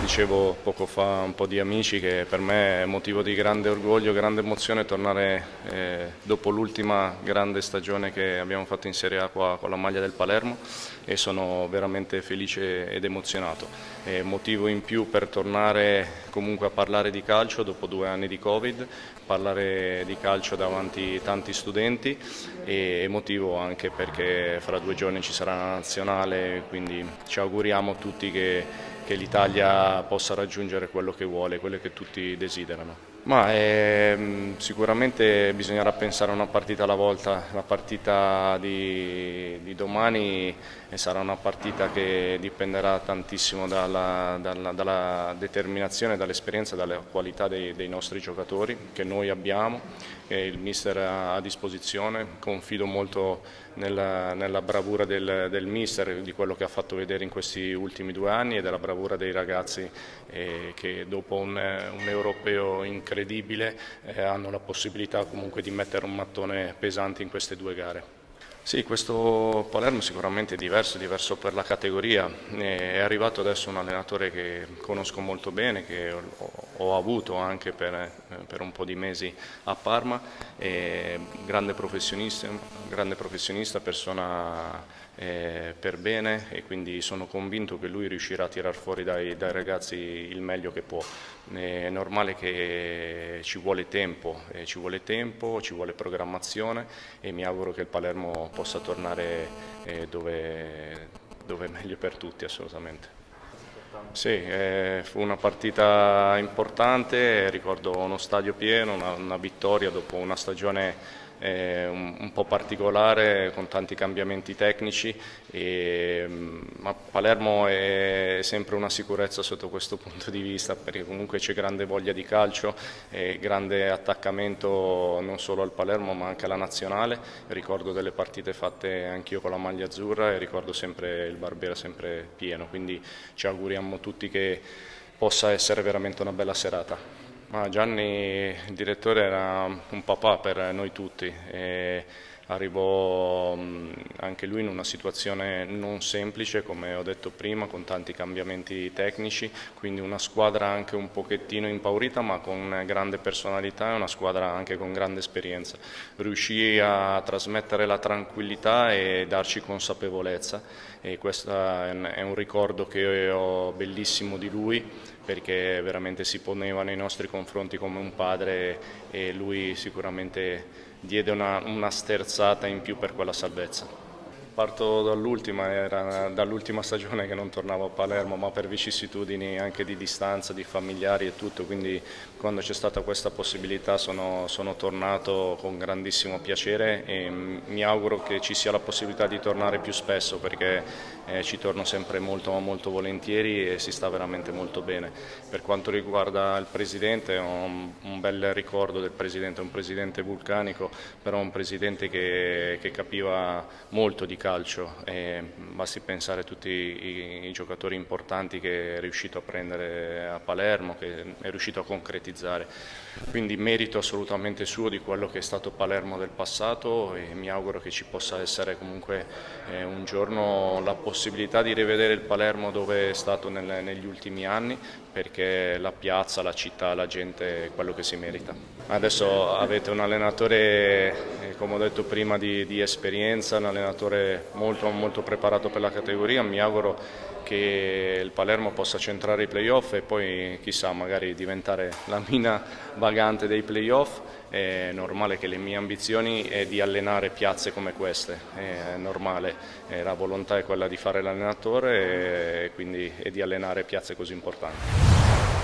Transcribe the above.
dicevo poco fa un po' di amici che per me è motivo di grande orgoglio, grande emozione tornare dopo l'ultima grande stagione che abbiamo fatto in Serie A qua con la maglia del Palermo e sono veramente felice ed emozionato. È motivo in più per tornare comunque a parlare di calcio dopo 2 anni di Covid, parlare di calcio davanti a tanti studenti e motivo anche perché fra 2 giorni ci sarà la nazionale, quindi ci auguriamo tutti che l'Italia possa raggiungere quello che vuole, quello che tutti desiderano. Sicuramente bisognerà pensare a una partita alla volta. La partita di domani sarà una partita che dipenderà tantissimo dalla determinazione, dall'esperienza, dalla qualità dei nostri giocatori che noi abbiamo, che il mister ha a disposizione. Confido molto nella bravura del mister, di quello che ha fatto vedere in questi ultimi 2 anni e della bravura dei ragazzi che dopo un europeo incredibile hanno la possibilità comunque di mettere un mattone pesante in queste 2 gare. Sì, questo Palermo sicuramente è diverso per la categoria. È arrivato adesso un allenatore che conosco molto bene, che ho avuto anche per un po' di mesi a Parma, grande professionista, persona per bene, e quindi sono convinto che lui riuscirà a tirar fuori dai ragazzi il meglio che può. È normale che ci vuole tempo, ci vuole programmazione e mi auguro che il Palermo possa tornare dove è meglio per tutti, assolutamente. Sì, fu una partita importante, ricordo uno stadio pieno, una vittoria dopo una stagione un po' particolare con tanti cambiamenti tecnici, ma Palermo è sempre una sicurezza sotto questo punto di vista, perché comunque c'è grande voglia di calcio e grande attaccamento non solo al Palermo ma anche alla nazionale. Ricordo delle partite fatte anch'io con la maglia azzurra e ricordo sempre il Barbera sempre pieno, quindi ci auguriamo tutti che possa essere veramente una bella serata. Ma Gianni, il direttore, era un papà per noi tutti e arrivò anche lui in una situazione non semplice, come ho detto prima, con tanti cambiamenti tecnici, quindi una squadra anche un pochettino impaurita ma con grande personalità e una squadra anche con grande esperienza. Riuscì a trasmettere la tranquillità e darci consapevolezza, e questo è un ricordo che ho bellissimo di lui, perché veramente si poneva nei nostri confronti come un padre e lui sicuramente diede una sterzata in più per quella salvezza. Parto dall'ultima, era dall'ultima stagione che non tornavo a Palermo, ma per vicissitudini anche di distanza, di familiari e tutto, quindi quando c'è stata questa possibilità sono tornato con grandissimo piacere e mi auguro che ci sia la possibilità di tornare più spesso, perché ci torno sempre molto volentieri e si sta veramente molto bene. Per quanto riguarda il presidente, ho un bel ricordo del presidente, un presidente vulcanico, però un presidente che capiva molto di calcio, e basti pensare a tutti i giocatori importanti che è riuscito a prendere a Palermo, che è riuscito a concretizzare. Quindi merito assolutamente suo di quello che è stato Palermo del passato, e mi auguro che ci possa essere comunque un giorno la possibilità di rivedere il Palermo dove è stato negli ultimi anni, perché la piazza, la città, la gente è quello che si merita. Adesso avete un allenatore, come ho detto prima, di esperienza, un allenatore molto preparato per la categoria. Mi auguro che il Palermo possa centrare i playoff e poi chissà magari diventare la mina vagante dei playoff. È normale che le mie ambizioni è di allenare piazze come queste, è normale, la volontà è quella di fare l'allenatore e quindi è di allenare piazze così importanti.